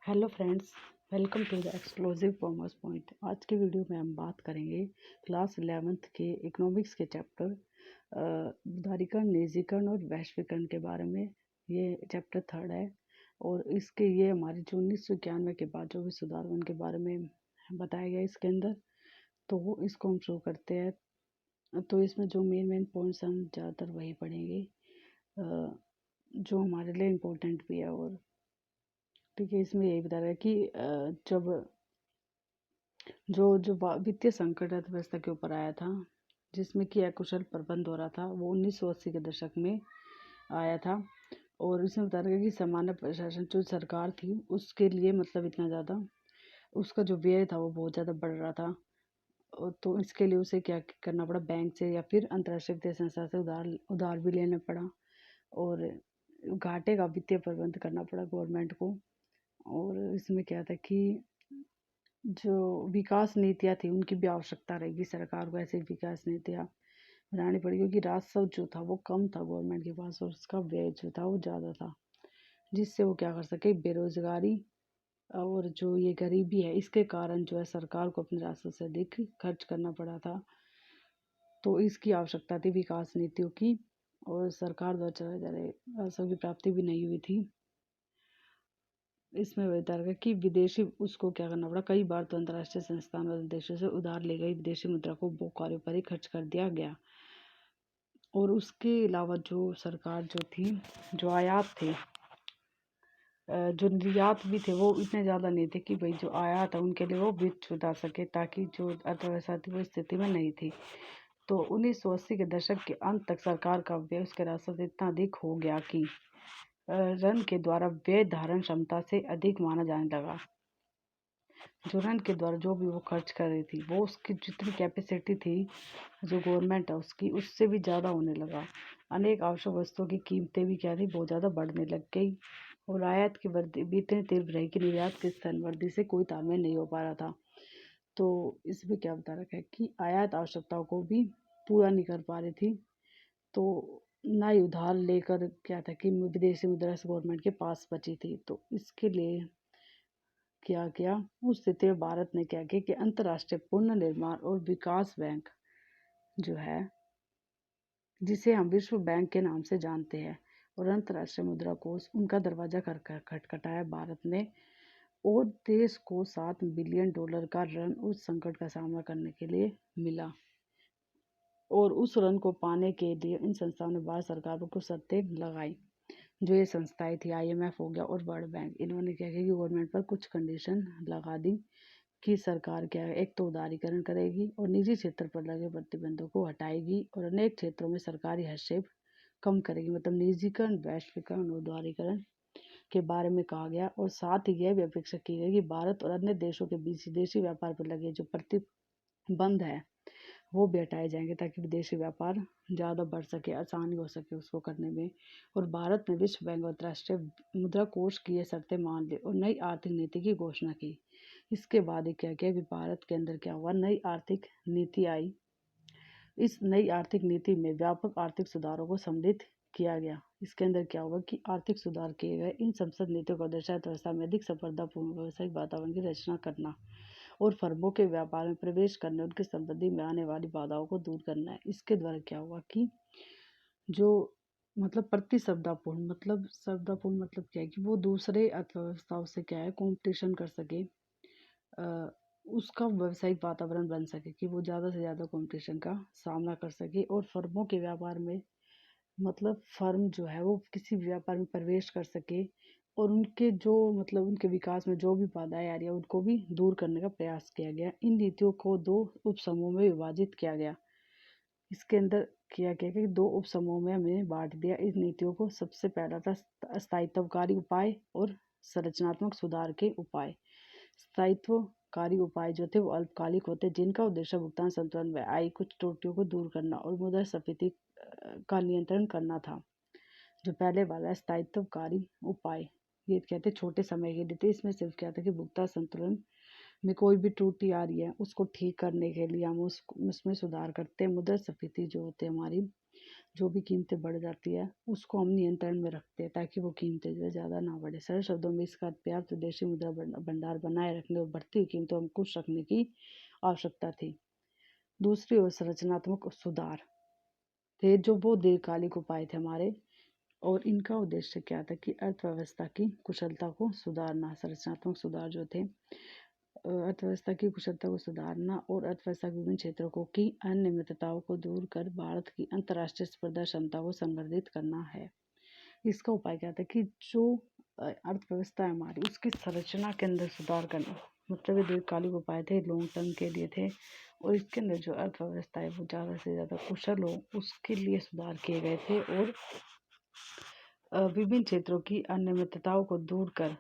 Hello friends, welcome to the exclusive commerce point. आज की video में हम बात करेंगे क्लास 11th के इकोनॉमिक्स के चैप्टर उदारीकरण, निजीकरण और वैश्वीकरण के बारे में। ये चैप्टर 3rd है और इसके ये हमारे जो 1991 के बाद जो भी सुधार हुए उनके बारे में बताया गया इसके अंदर। तो इसको हम शुरू करते हैं। तो इसमें जो मेन पॉइंट्स हम ज़्यादातर वही पढ़ेंगे जो हमारे लिए इम्पोर्टेंट भी है। और ठीक है, इसमें यही बता रहा है कि जब जो वित्तीय संकट अर्थव्यवस्था के ऊपर आया था, जिसमें कि अकुशल प्रबंध हो रहा था, वो 1980 के दशक में आया था। और इसमें बता रहा है कि सामान्य प्रशासन जो सरकार थी उसके लिए मतलब इतना ज़्यादा उसका जो व्यय था वो बहुत ज़्यादा बढ़ रहा था। और तो इसके लिए उसे क्या करना पड़ा, बैंक से या फिर अंतर्राष्ट्रीय वित्तीय संस्था से उधार भी लेना पड़ा और घाटे का वित्तीय प्रबंध करना पड़ा गवर्नमेंट को। और इसमें क्या था कि जो विकास नीतियाँ थी उनकी भी आवश्यकता रहेगी, सरकार को ऐसी विकास नीतियाँ बनानी पड़ी क्योंकि राजस्व जो था वो कम था गवर्नमेंट के पास और उसका व्यय जो था वो ज़्यादा था, जिससे वो क्या कर सके, बेरोजगारी और जो ये गरीबी है इसके कारण जो है सरकार को अपने राजस्व से अधिक खर्च करना पड़ा था। तो इसकी आवश्यकता थी विकास नीतियों की और सरकार द्वारा चलाए जा रहे राजस्व की प्राप्ति भी नहीं हुई थी। इसमें बता रहा है कि विदेशी उसको क्या करना पड़ा, कई बार तो अंतर्राष्ट्रीय संस्थान और देशों से उधार ले गई विदेशी मुद्रा को वो कार्यों पर ही खर्च कर दिया गया। और उसके अलावा जो सरकार जो थी, जो आयात थे, जो निर्यात भी थे वो इतने ज़्यादा नहीं थे कि भाई जो आयात है उनके लिए वो वित्त जुटा सके, ताकि जो अर्थव्यवस्था थी वो स्थिति में नहीं थी। तो 1980 के दशक के अंत तक सरकार का व्यय उसके राजस्व से इतना अधिक हो गया कि ऋण के द्वारा व्यय धारण क्षमता से अधिक माना जाने लगा। जो ऋण के द्वारा जो भी वो खर्च कर रही थी वो उसकी जितनी कैपेसिटी थी जो गवर्नमेंट है उसकी, उससे भी ज़्यादा होने लगा। अनेक आवश्यक वस्तुओं की कीमतें भी क्या थी, बहुत ज़्यादा बढ़ने लग गई। और आयात की वृद्धि भी इतनी तीव्र रही कि निर्यात की स्तर वृद्धि से कोई तालमेल नहीं हो पा रहा था। तो इसमें क्या बता रखा है कि आयात आवश्यकताओं को भी पूरा नहीं कर पा रही थी। तो ना ही उधार लेकर क्या था कि विदेशी मुद्रा गवर्नमेंट के पास बची थी। तो इसके लिए क्या किया, उस स्थिति में भारत ने क्या किया कि अंतर्राष्ट्रीय पुनर्निर्माण और विकास बैंक जो है, जिसे हम विश्व बैंक के नाम से जानते हैं, और अंतर्राष्ट्रीय मुद्रा कोष, उनका दरवाजा खटखटाया भारत ने। और देश को $7 बिलियन का ऋण उस संकट का सामना करने के लिए मिला। और उस ऋण को पाने के लिए इन संस्थाओं ने भारत सरकार पर कुछ शर्तें लगाई। जो ये संस्थाएं थी, IMF हो गया और वर्ल्ड बैंक, इन्होंने क्या किया कि गवर्नमेंट पर कुछ कंडीशन लगा दी कि सरकार क्या है, एक तो उदारीकरण करेगी और निजी क्षेत्र पर लगे प्रतिबंधों को हटाएगी और अनेक क्षेत्रों में सरकारी हस्तक्षेप कम करेगी। मतलब निजीकरण, वैश्वीकरण और उदारीकरण के बारे में कहा गया। और साथ ही यह भी अपेक्षा की गई कि भारत और अन्य देशों के बीच विदेशी व्यापार पर लगे जो प्रतिबंध है वो भी हटाए जाएंगे, ताकि विदेशी व्यापार ज़्यादा बढ़ सके, आसानी हो सके उसको करने में। और भारत ने विश्व बैंक और अंतर्राष्ट्रीय मुद्रा कोष की ये शर्तें मान ली और नई आर्थिक नीति की घोषणा की। इसके बाद क्या किया कि भारत के अंदर क्या हुआ, नई आर्थिक नीति आई। इस नई आर्थिक नीति में व्यापक आर्थिक सुधारों को सम्मिलित किया गया। इसके अंदर क्या हुआ कि आर्थिक सुधार किए गए। इन संसद नीतियों का उद्देश्य अर्थव्यवस्था में अधिक स्पर्धापूर्ण व्यावसायिक वातावरण की रचना करना और फर्मों के व्यापार में प्रवेश करने, उनकी संपत्ति में आने वाली बाधाओं को दूर करना है। इसके द्वारा क्या हुआ कि जो मतलब प्रतिस्पर्धापूर्ण, मतलब स्पर्धापूर्ण मतलब क्या है कि वो दूसरे अर्थव्यवस्थाओं से क्या है, कंपटीशन कर सके, उसका व्यावसायिक वातावरण बन सके कि वो ज़्यादा से ज़्यादा कंपटीशन का सामना कर सके। और फर्मों के व्यापार में मतलब फर्म जो है वो किसी भी व्यापार में प्रवेश कर सके और उनके जो मतलब उनके विकास में जो भी बाधाएं आ रही है उनको भी दूर करने का प्रयास किया गया। इन नीतियों को 2 उपसमूहों में विभाजित किया गया। इसके अंदर किया गया कि 2 उपसमूहों में हमें बांट दिया इस नीतियों को। सबसे पहला था स्थायित्वकारी उपाय और संरचनात्मक सुधार के उपाय। स्थायित्वकारी उपाय जो थे वो अल्पकालिक होते, जिनका उद्देश्य भुगतान संतुलन में आई कुछ त्रुटियों को दूर करना और मुद्रास्फीति का नियंत्रण करना था। जो पहले वाला है स्थायित्वकारी उपाय, ये कहते छोटे समय के लिए थे। इसमें सिर्फ क्या था कि भुगतान संतुलन में कोई भी त्रुटि आ रही है उसको ठीक करने के लिए हम उसमें सुधार करते हैं। मुद्रास्फीति जो होती है हमारी, जो भी कीमतें बढ़ जाती है उसको हम नियंत्रण में रखते हैं ताकि वो कीमतें जो है ज़्यादा ना बढ़े। सरल शब्दों में इसका पर्याप्त विदेशी मुद्रा भंडार बनाए रखने और बढ़ती हुई कीमतों में अंकुश रखने की आवश्यकता थी। दूसरी ओर संरचनात्मक सुधार थे जो वो दीर्घकालिक उपाय थे हमारे, और इनका उद्देश्य क्या था कि अर्थव्यवस्था की कुशलता को सुधारना। संरचनात्मक सुधार जो थे अर्थव्यवस्था की कुशलता को सुधारना और अर्थव्यवस्था के विभिन्न क्षेत्रों को की अनियमितताओं को दूर कर भारत की अंतर्राष्ट्रीय स्पर्धा क्षमता को संवर्धित करना है। इसका उपाय क्या था कि जो अर्थव्यवस्था है हमारी उसकी संरचना के अंदर सुधार करना, मतलब ये दीर्घकालिक उपाय थे, लॉन्ग टर्म के लिए थे, और इसके अंदर जो अर्थव्यवस्था है वो ज़्यादा से ज़्यादा कुशल हो उसके लिए सुधार किए गए थे, और विभिन्न क्षेत्रों की अनियमितताओं को दूर कर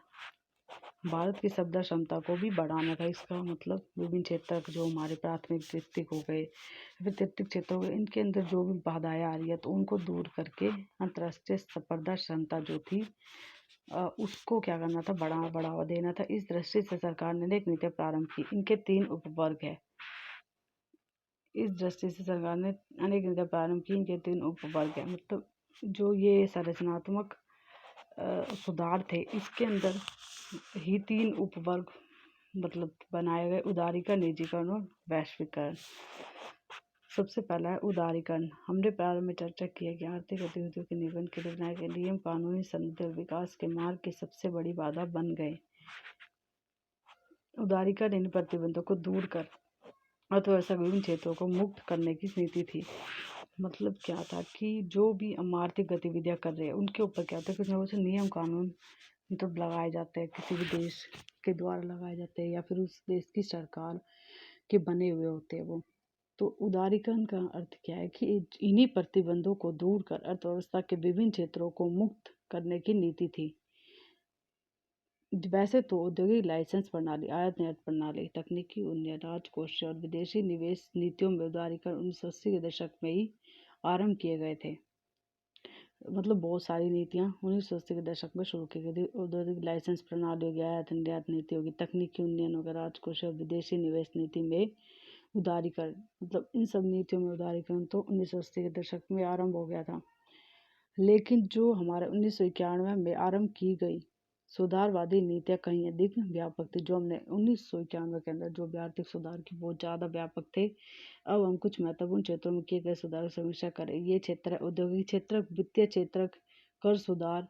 भारत की शब्द क्षमता को भी बढ़ाना था। इसका मतलब विभिन्न क्षेत्र जो हमारे प्राथमिक द्वितीयक हो गए फिर तृतीयक क्षेत्र हो गए, इनके अंदर जो भी बाधाएं आ रही है तो उनको दूर करके अंतर्राष्ट्रीय स्पर्धा क्षमता जो थी उसको क्या करना था, बढ़ावा देना था। इस दृष्टि से सरकार ने अनेक नीतियां प्रारंभ की। इनके 3 उपवर्ग है। इस दृष्टि से सरकार ने अनेक नीतियां प्रारंभ की, इनके 3 उपवर्ग है। मतलब जो ये संरचनात्मक सुधार थे इसके अंदर ही 3 उपवर्ग मतलब बनाए गए: उदारीकरण, निजीकरण और वैश्वीकरण। सबसे पहला है उदारीकरण। हमने प्रारंभ में चर्चा की है कि आर्थिक गतिविधियों के नियमन के लिए बनाए गए नियम कानूनी समृद्धि और विकास के मार्ग की सबसे बड़ी बाधा बन गए। उदारीकरण इन प्रतिबंधों को दूर कर अर्थव्यवस्था के विभिन्न क्षेत्रों को मुक्त करने की नीति थी। मतलब क्या था कि जो भी हम आर्थिक गतिविधियां कर रहे हैं उनके ऊपर क्या होता है, कुछ ना कुछ नियम कानून मतलब लगाए जाते हैं, किसी भी देश के द्वारा लगाए जाते हैं या फिर उस देश की सरकार के बने हुए होते हैं वो। तो उदारीकरण का अर्थ क्या है कि इन्हीं प्रतिबंधों को दूर कर अर्थव्यवस्था के विभिन्न क्षेत्रों को मुक्त करने की नीति थी। वैसे तो औद्योगिक लाइसेंस प्रणाली, आयात निर्यात प्रणाली, तकनीकी उन्नयन, राजकोष और विदेशी निवेश नीतियों में उदारीकरण 1980 के दशक में ही आरंभ किए गए थे। मतलब बहुत सारी नीतियाँ 1980 के दशक में शुरू की गई थी। औद्योगिक लाइसेंस प्रणाली हो गया, आयात निर्यात नीति होगी, तकनीकी उन्नयन होगा, राजकोष और विदेशी निवेश नीति में उदारीकरण, मतलब इन सब नीतियों में उदारीकरण तो 1980 के दशक में आरंभ हो गया था। लेकिन जो हमारे 1991 में आरंभ की गई सुधारवादी नीतियाँ कहीं अधिक व्यापक थी। जो हमने 1991 के अंदर जो भी आर्थिक सुधार की बहुत ज़्यादा व्यापक थे। अब हम कुछ महत्वपूर्ण क्षेत्रों में किए गए सुधार की समीक्षा करें। ये क्षेत्र है औद्योगिक क्षेत्र, वित्तीय क्षेत्र, कर सुधार,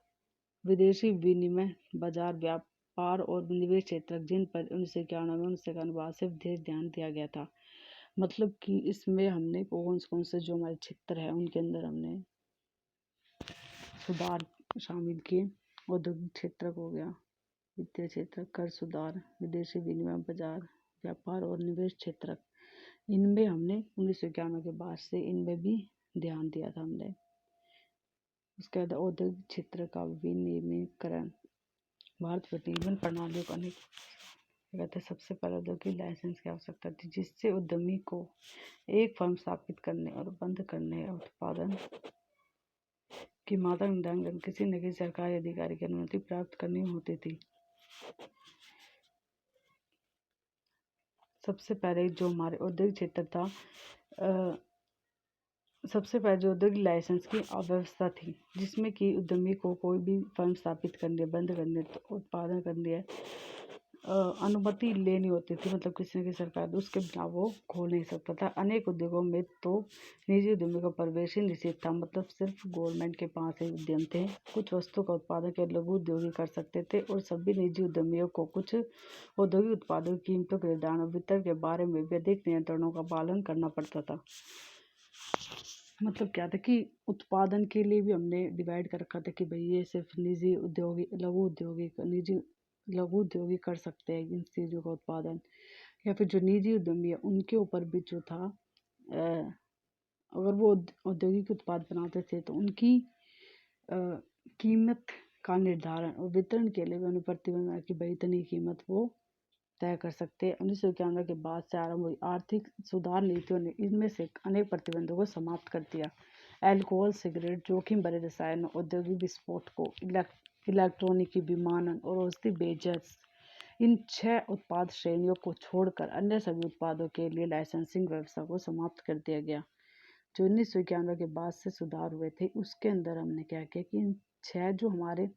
विदेशी विनिमय बाजार, व्यापार और निवेश क्षेत्र, जिन पर 1991 में 1991 से विशेष ध्यान दिया गया था। मतलब कि इसमें हमने कौन से जो हमारे क्षेत्र है उनके अंदर हमने सुधार शामिल किए। औद्योगिक क्षेत्र हो गया, वित्तीय क्षेत्र, कर सुधार, विदेशी विनिमय बाजार, व्यापार और निवेश क्षेत्र, इनमें हमने 1991 के बाद से इनमें भी ध्यान दिया था हमने। उसके बाद औद्योगिक क्षेत्र का विनियमीकरण, भारत विनियमन प्रणालियों का अनेक कहते हैं। सबसे पहले औद्योगिक लाइसेंस की आवश्यकता थी जिससे उद्यमी को एक फर्म स्थापित करने और बंद करने और उत्पादन की मात्रा निर्धारण करने किसी न किसी सरकारी अधिकारी की अनुमति प्राप्त करनी होती थी। सबसे पहले जो हमारे औद्योगिक क्षेत्र था, सबसे पहले जो औद्योगिक लाइसेंस की अव्यवस्था थी जिसमें कि उद्यमी को कोई भी फर्म स्थापित करने, बंद करने, तो उत्पादन करने अनुमति लेनी होती थी। मतलब किसी न किसी सरकार, उसके बिना वो खोल नहीं सकता था। अनेक उद्योगों में तो निजी उद्यमी का प्रवेश ही निषेध था। मतलब सिर्फ गवर्नमेंट के पास ही उद्यम थे। कुछ वस्तु का उत्पादन केवल लघु उद्योगी कर सकते थे और सभी निजी उद्यमियों को कुछ औद्योगिक उत्पादों की कीमतों के निर्धारण और वितरण के बारे में भी अधिक नियंत्रणों का पालन करना पड़ता था। मतलब क्या था कि उत्पादन के लिए भी हमने डिवाइड कर रखा था कि भाई ये सिर्फ निजी उद्योगी, लघु उद्योगी कर सकते हैं इन चीज़ों का उत्पादन, या फिर जो निजी उद्यमी है उनके ऊपर भी जो था अगर वो औद्योगिक उत्पाद बनाते थे तो उनकी कीमत का निर्धारण और वितरण के लिए भी उन्हें प्रतिबंध कि भाई इतनी कीमत वो तय कर सकते हैं। 1991 के बाद से आरंभ हुई आर्थिक सुधार नीतियों ने इनमें से अनेक प्रतिबंधों को समाप्त कर दिया। अल्कोहल, सिगरेट, जोखिम भरे रसायनों, औद्योगिक विस्फोटकों, इलेक्ट्रॉनिकी, विमानन और औषधि बेजस, इन 6 उत्पाद श्रेणियों को छोड़कर अन्य सभी उत्पादों के लिए लाइसेंसिंग व्यवस्था को समाप्त कर दिया गया। जो 1991 के बाद से सुधार हुए थे, उसके अंदर हमने क्या किया कि इन 6 जो हमारे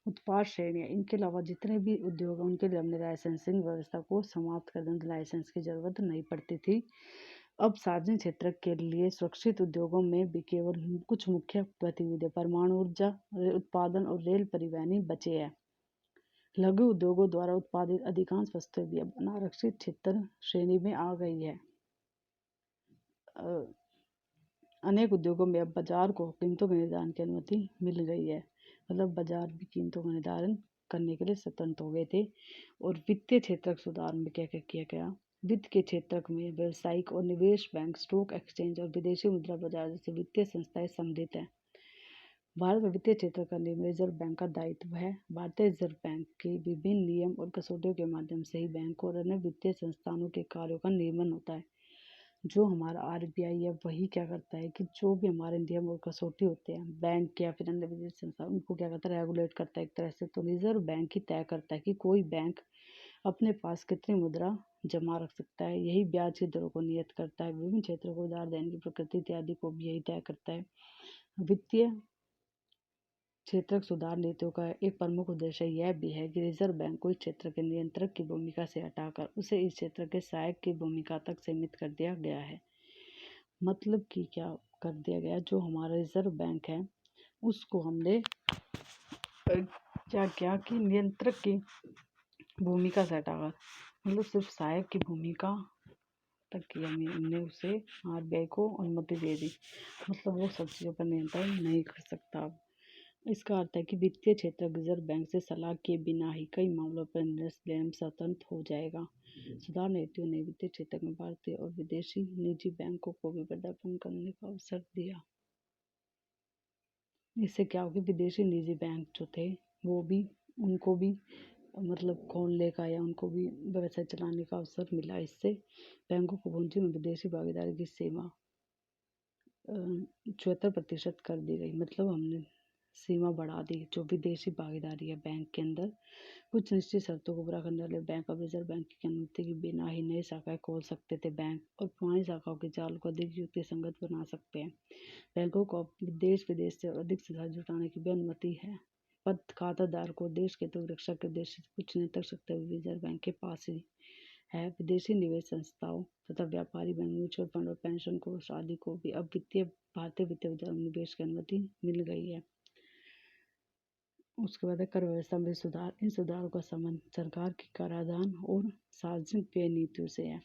उत्पाद श्रेणियाँ, इनके अलावा जितने भी उद्योग हैं उनके लिए हमने लाइसेंसिंग व्यवस्था को समाप्त कर दिया। लाइसेंस की ज़रूरत नहीं पड़ती थी। अब सार्वजनिक क्षेत्र के लिए सुरक्षित उद्योगों में भी केवल कुछ मुख्य गतिविधियाँ परमाणु ऊर्जा उत्पादन और रेल परिवहन ही बचे हैं। लघु उद्योगों द्वारा उत्पादित अधिकांश वस्तुएं भी अब अनारक्षित क्षेत्र श्रेणी में आ गई है। अनेक उद्योगों में अब बाजार को कीमतों के निर्धारण की अनुमति मिल गई है। मतलब बाजार भी कीमतों का निर्धारण करने के लिए स्वतंत्र हो गए थे। और वित्तीय क्षेत्र के सुधार में क्या क्या किया गया? वित्त के क्षेत्र में व्यावसायिक और निवेश बैंक, स्टॉक एक्सचेंज और विदेशी मुद्रा बाजार जैसे वित्तीय संस्थाएं सम्मिलित हैं। भारत में वित्तीय क्षेत्र का नियम रिजर्व बैंक का दायित्व है। भारतीय रिजर्व बैंक के विभिन्न नियम और कसौटियों के माध्यम से ही बैंक और अन्य वित्तीय संस्थानों के कार्यों का नियमन होता है। जो हमारा आरबीआई है वही क्या करता है कि जो भी हमारे नियम और कसौटी होते हैं बैंक या फिर अन्य वित्तीय संस्थान, उनको क्या करता है, रेगुलेट करता है एक तरह से। तो रिजर्व बैंक ही तय करता है कि कोई बैंक अपने पास कितनी मुद्रा जमा रख सकता है। यही ब्याज की दरों को नियत करता है। विभिन्न क्षेत्रों को उधार देने की प्रकृति इत्यादि को भी यही तय करता है। वित्तीय क्षेत्र सुधार नीतियों का एक प्रमुख उद्देश्य यह भी है कि रिजर्व बैंक को इस क्षेत्र के नियंत्रक की भूमिका से हटाकर उसे इस क्षेत्र के सहायक की भूमिका तक सीमित कर दिया गया है। मतलब कि क्या कर दिया गया, जो हमारा रिजर्व बैंक है उसको हमने क्या किया कि नियंत्रक की भूमिका से हटाकर मतलब सिर्फ सहायक की भूमिका तक की हमने उसे आरबीआई को अनुमति दे दी। मतलब वो सब चीज़ों पर नियंत्रण नहीं कर सकता। अब इसका अर्थ है कि वित्तीय क्षेत्र रिजर्व बैंक से सलाह के बिना ही कई मामलों पर निर्णय लेने में स्वतंत्र हो जाएगा। सुधार नीतियों ने वित्तीय क्षेत्र में भारतीय और विदेशी निजी बैंकों को भी पदार्पण करने का अवसर दिया। इससे क्या होगा, विदेशी निजी बैंक जो थे वो भी उनको भी मतलब खोलने का या उनको भी व्यवसाय चलाने का अवसर मिला। इससे बैंकों को पूंजी में विदेशी भागीदारी की सीमा 74% कर दी गई। मतलब हमने सीमा बढ़ा दी। जो विदेशी भागीदारी है बैंक के अंदर, कुछ निश्चित शर्तों को पूरा करने वाले बैंक अब रिजर्व बैंक की अनुमति के बिना ही नई शाखाएं खोल सकते थे। बैंक और पुरानी शाखाओं के जाल को अधिक युक्ति संगत बना सकते हैं। बैंकों को अब देश विदेश से अधिक से अधिक जुटाने की भी अनुमति है। पर खाताधार को देश के हितों की रक्षा के उद्देश्य से कुछ नियंत्रण शक्ति रिजर्व बैंक के पास ही है। विदेशी निवेश संस्थाओं तथा व्यापारी बैंक, म्यूचुअल फंड और पेंशन कोष आदि को भी अब भारतीय वित्तीय बाजार में निवेश की अनुमति मिल गई है। उसके बाद है कर व्यवस्था में सुधार। इन सुधारों का संबंध सरकार की कराधान और सार्वजनिक व्यय नीतियों से है।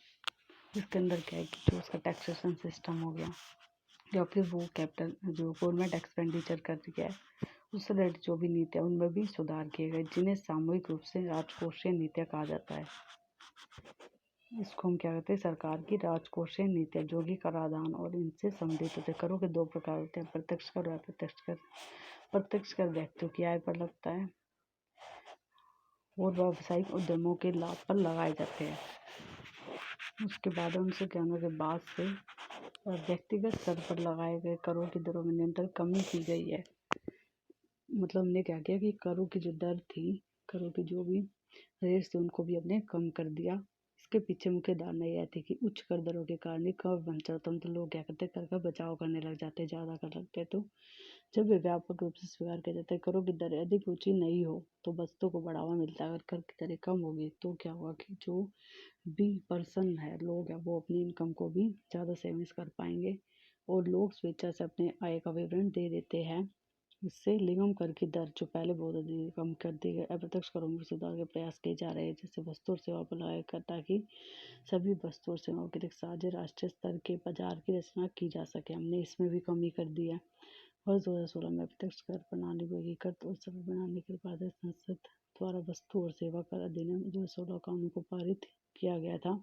इसके अंदर क्या है कि जो उसका टैक्सेशन सिस्टम हो गया या फिर वो कैपिटल जो गवर्नमेंट एक्सपेंडिचर कर रही है उससे रिलेटेड जो भी नीतियाँ उनमें भी सुधार किए गए, जिन्हें सामूहिक रूप से राजकोषीय नीतियाँ कहा जाता है। इसको हम क्या कहते हैं, सरकार की राजकोषीय नीतियाँ, जो कि कराधान और इनसे संबंधित होते हैं। करों के दो प्रकार होते हैं, प्रत्यक्ष कर और अप्रत्यक्ष कर। प्रत्यक्ष कर व्यक्तियों की आय पर लगता है और व्यावसायिक उद्यमों के लाभ पर लगाए जाते हैं। उसके बाद 1991 के बाद से व्यक्तिगत स्तर पर लगाए गए करों की दरों में निरंतर कमी की गई है। मतलब हमने क्या किया कि करों की जो दर थी, करों की जो भी रेट थे उनको भी हमने कम कर दिया। इसके पीछे मुख्य धारणा यह थी कि उच्च कर दरों के कारण ही कर वंचन होता है। तो लोग क्या करते, कर का बचाव करने लग जाते, ज़्यादा कर लगते। तो जब वे व्यापक रूप से स्वीकार किया जाता है करों की दरें अधिक ऊंची नहीं हो तो वस्तुओं को बढ़ावा मिलता है। अगर कर की दरें कम होगी तो क्या होगा कि जो भी पर्सन है, लोग हैं, वो अपनी इनकम को भी ज़्यादा सेविंग्स कर पाएंगे और लोग स्वेच्छा से अपने आय का विवरण दे देते हैं। इससे निगम कर की दर जो पहले बहुत अधिक कम कर दी गई। अप्रत्यक्ष करों में सुधार के प्रयास किए जा रहे हैं, जैसे वस्तु और सेवा पर लगाया कर, ताकि सभी वस्तु और सेवाओं के लिए साझे राष्ट्रीय स्तर के बाजार की रचना की जा सके। हमने इसमें भी कमी कर दी है। वर्ष 2016 में अप्रत्यक्ष कर प्रणाली को एकीकृत और सरल बनाने के बाद संसद द्वारा वस्तु और सेवा कर अधिनियम 2016 कानून को पारित किया गया था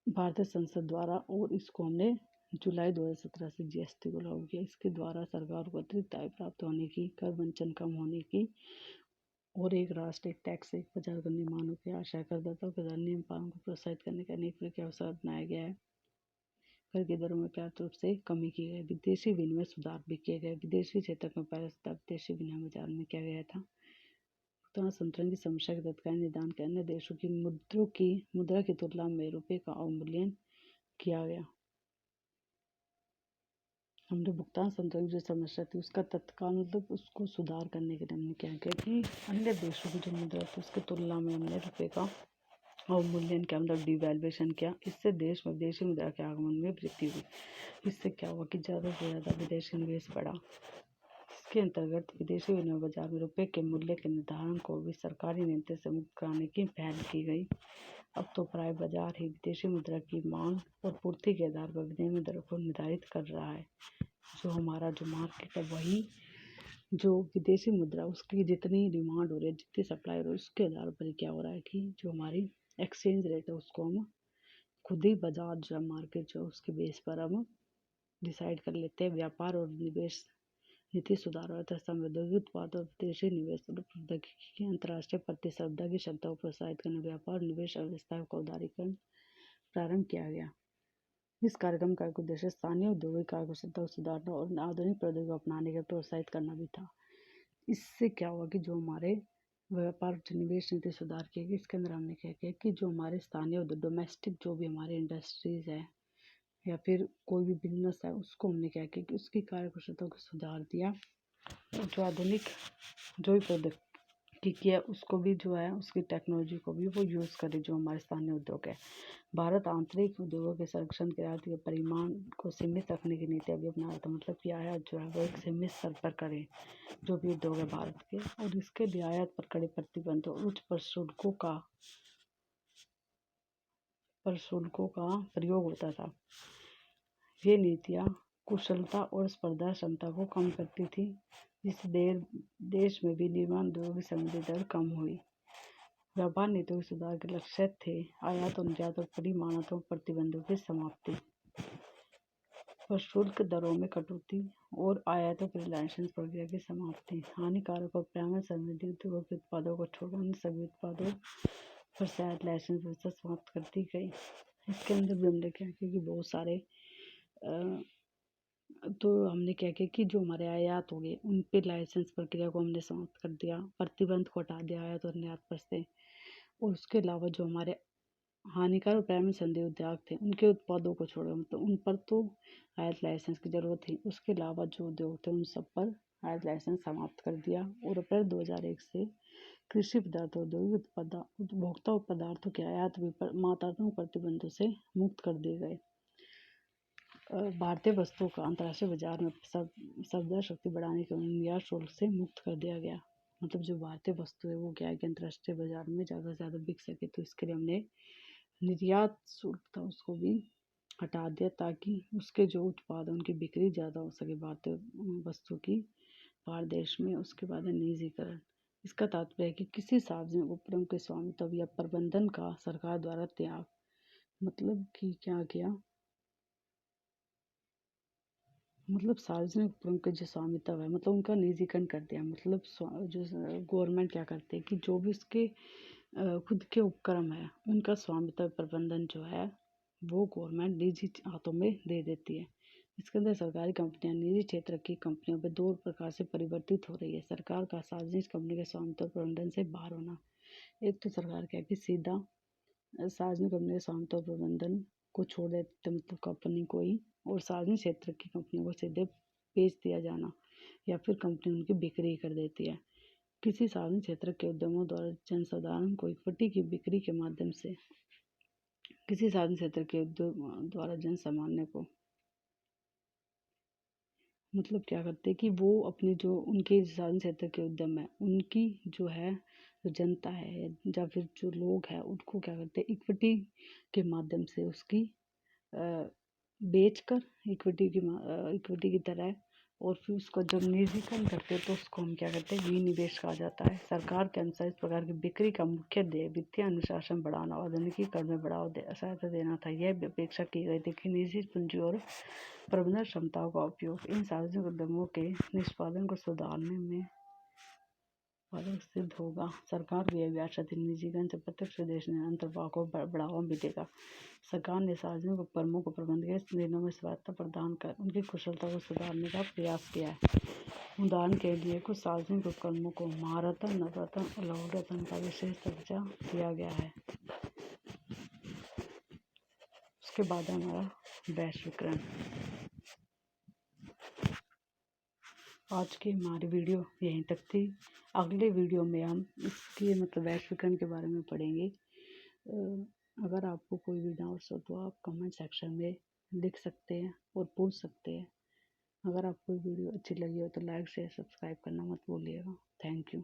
भारतीय संसद द्वारा, और इसको हमने जुलाई 2017 से जीएसटी को लागू किया। इसके द्वारा सरकार को अतिरिक्त आय प्राप्त होने की, कर वंचन कम होने की और एक राष्ट्र एक टैक्स एक बाजार का निर्माण हो गया। आशा करदाताओं के नियम पालन को प्रोत्साहित करने का अनेक प्रकार के अवसर बनाया गया है। कर की दरों में पर्याप्त रूप से कमी की गई। विदेशी विनिमय सुधार भी किए गए। विदेशी क्षेत्र में पहले सुधार विदेशी विनिमय बाजार में किया गया था। भुगतान संतुलन की समस्या के तत्काल निदान के अन्य देशों की मुद्रा की तुलना में रुपये का अवमूल्यन किया गया। हमने भुगतान संतोलन जो समस्या थी उसका तत्काल मतलब उसको सुधार करने के लिए हमने क्या किया कि अन्य देशों की जो मुद्रा थी उसकी तुलना में हमने रुपये का अवमूल्यन के अंदर डिवैल्यूएशन किया। इससे देश में विदेशी मुद्रा के आगमन में वृद्धि हुई। इससे क्या हुआ कि ज़्यादा से ज़्यादा विदेशी निवेश बढ़ा। इसके अंतर्गत विदेशी विनिमय बाजार में रुपये के मूल्य के निर्धारण को भी सरकारी नीति से मुक्त कराने की पहल की गई। अब तो प्राय बाजार ही विदेशी मुद्रा की मांग और पूर्ति के आधार पर विनिमय दर को निर्धारित कर रहा है। जो हमारा जो मार्केट है वही जो विदेशी मुद्रा उसकी जितनी डिमांड हो रही है, जितनी सप्लाई हो रही है, उसके आधार पर क्या हो रहा है कि जो हमारी एक्सचेंज रेट है उसको हम खुद ही बाजार जो मार्केट जो उसके बेस पर हम डिसाइड कर लेते हैं। व्यापार और निवेश नीति सुधार और औद्योगिक उत्पाद और विदेशी निवेश और प्रौद्योगिकी की अंतर्राष्ट्रीय प्रतिस्पर्धा की क्षमता को प्रोत्साहित करने व्यापार और निवेश अर्थव्यवस्था का उदारीकरण प्रारंभ किया गया। इस कार्यक्रम का एक उद्देश्य स्थानीय औद्योगिक कार्यकुशलता को सुधारना और आधुनिक प्रौद्योगिकी को अपनाने के प्रोत्साहित करना भी था। इससे क्या हुआ कि जो हमारे व्यापार निवेश नीति सुधार की गई, इसके अंदर हमने क्या किया कि जो हमारे स्थानीय डोमेस्टिक जो भी हमारे इंडस्ट्रीज है या फिर कोई भी बिजनेस है उसको हमने क्या किया कि उसकी कार्यकुशलता को सुधार दिया। जो आधुनिक जो भी प्रौद्योगिकी है उसको भी जो है उसकी टेक्नोलॉजी को भी वो यूज़ करे जो हमारे स्थानीय उद्योग है। भारत आंतरिक उद्योगों के संरक्षण के आयात के परिमाण को सीमित रखने की नीति अभी अपना रहा था। मतलब कि आयात जो है वो एक सीमित स्तर पर करें जो भी उद्योग है भारत के, और इसके लिए आयात पर कड़े प्रतिबंध और उच्च प्रशुल्कों का प्रयोग होता था। ये नीतियाँ कुशलता और स्पर्धा क्षमता को कम करती थी, जिससे देश में विनिर्माण उद्योग की संबंधी दर कम हुई। व्यापार नीतियों के सुधार के लक्ष्य थे आयात और निर्यात और परिमाणात्मक प्रतिबंधों की समाप्ति, प्रशुल्क दरों में कटौती और आयातों की लाइसेंस प्रक्रिया की समाप्ति, हानिकारक और पर्यावरण संबंधी उद्योगों के उत्पादों को छोड़कर अन्य सभी उत्पादों पर शायद लाइसेंस व्यवस्था समाप्त कर दी गई। इसके अंदर भी हमने क्या किया कि बहुत सारे तो हमने क्या किया कि जो हमारे आयात हो गए उन पे लाइसेंस प्रक्रिया को हमने समाप्त कर दिया, प्रतिबंध को हटा दिया आयात और निर्यात पर से। और उसके अलावा जो हमारे हानिकारक और पर्यावरण संबंधी उद्योग थे उनके उत्पादों को छोड़ा, मतलब उन पर तो आयात लाइसेंस की जरूरत थी। उसके अलावा जो उद्योग थे उन सब पर आयात लाइसेंस समाप्त कर दिया। और अप्रैल 2001 से कृषि पदार्थ औद्योगिक उपभोक्ता पदार्थों के आयात भी मात्रात्मक प्रतिबंधों से मुक्त कर दिए गए। भारतीय वस्तुओं का अंतर्राष्ट्रीय बाजार में सर्वदा शक्ति बढ़ाने के निर्यात शुल्क से मुक्त कर दिया गया। मतलब जो भारतीय वस्तु है वो क्या है कि अंतर्राष्ट्रीय बाजार में ज़्यादा से ज़्यादा बिक सके, तो इसके लिए हमने निर्यात शुल्क था उसको भी हटा दिया ताकि उसके जो उत्पाद है उनकी बिक्री ज़्यादा हो सके भारतीय वस्तु की बाहर देश में। उसके बाद है निजीकरण। इसका तात्पर्य है कि किसी सार्वजनिक उपक्रम के स्वामित्व या प्रबंधन का सरकार द्वारा त्याग। मतलब कि क्या किया, मतलब सार्वजनिक उपक्रम के जो स्वामित्व है मतलब उनका निजीकरण कर दिया। मतलब जो गवर्नमेंट क्या करते हैं कि जो भी उसके खुद के उपक्रम है उनका स्वामित्व प्रबंधन जो है वो गवर्नमेंट निजी हाथों में दे देती है। इसके अंदर सरकारी कंपनियां निजी क्षेत्र की कंपनियों पर दो प्रकार से परिवर्तित हो रही है। सरकार का सार्वजनिक कंपनी के स्वामित्व प्रबंधन से बाहर होना। एक तो सरकार क्या है कि सीधा सार्वजनिक कंपनी के स्वामित्व प्रबंधन को छोड़ देते, मतलब कंपनी को ही, और सार्वजनिक क्षेत्र की कंपनियों को सीधे बेच दिया जाना या फिर कंपनी उनकी बिक्री कर देती है। किसी सार्वजनिक क्षेत्र के उद्यमों द्वारा जनसाधारण को इक्विटी की बिक्री के माध्यम से किसी सार्वजनिक क्षेत्र के उद्योग द्वारा जन सामान्य को, मतलब क्या करते हैं कि वो अपनी जो उनके सार्वजनिक क्षेत्र के उद्यम है उनकी जो है जो जनता है या फिर जो लोग हैं उनको क्या करते हैं इक्विटी के माध्यम से उसकी बेचकर इक्विटी की तरह, और फिर उसको जब निजीकरण करते हैं तो उसको हम क्या करते हैं विनिवेश कहा जाता है। सरकार के अनुसार इस प्रकार की बिक्री का मुख्य ध्येय वित्तीय अनुशासन बढ़ाना और आधुनिकीकरण में सहायता देना था। यह अपेक्षा की गई थी कि निजी पूंजी और प्रबंधन क्षमताओं का उपयोग इन सार्वजनिक उद्यमों के निष्पादन को सुधारने में सिद्ध होगा। सरकार की यह आशा थी निजीकरण से प्रत्यक्ष विदेश अंतर्वाह को बढ़ावा मिलेगा। सरकार ने सार्वजनिक उपक्रमों को प्रबंधकीय निर्णयों में स्वायत्तता प्रदान कर उनकी कुशलता को सुधारने का प्रयास किया है। उदाहरण के लिए कुछ सार्वजनिक उपक्रमों को महारत्न, नवरत्न और लघु रत्न का विशेष दर्जा दिया गया है। उसके बाद हमारा वैश्वीकरण। आज की हमारी वीडियो यहीं तक थी। अगले वीडियो में हम इसके मतलब वैश्वीकरण के बारे में पढ़ेंगे। अगर आपको कोई भी डाउट्स हो तो आप कमेंट सेक्शन में लिख सकते हैं और पूछ सकते हैं। अगर आपको वीडियो अच्छी लगी हो तो लाइक शेयर सब्सक्राइब करना मत भूलिएगा। Thank you.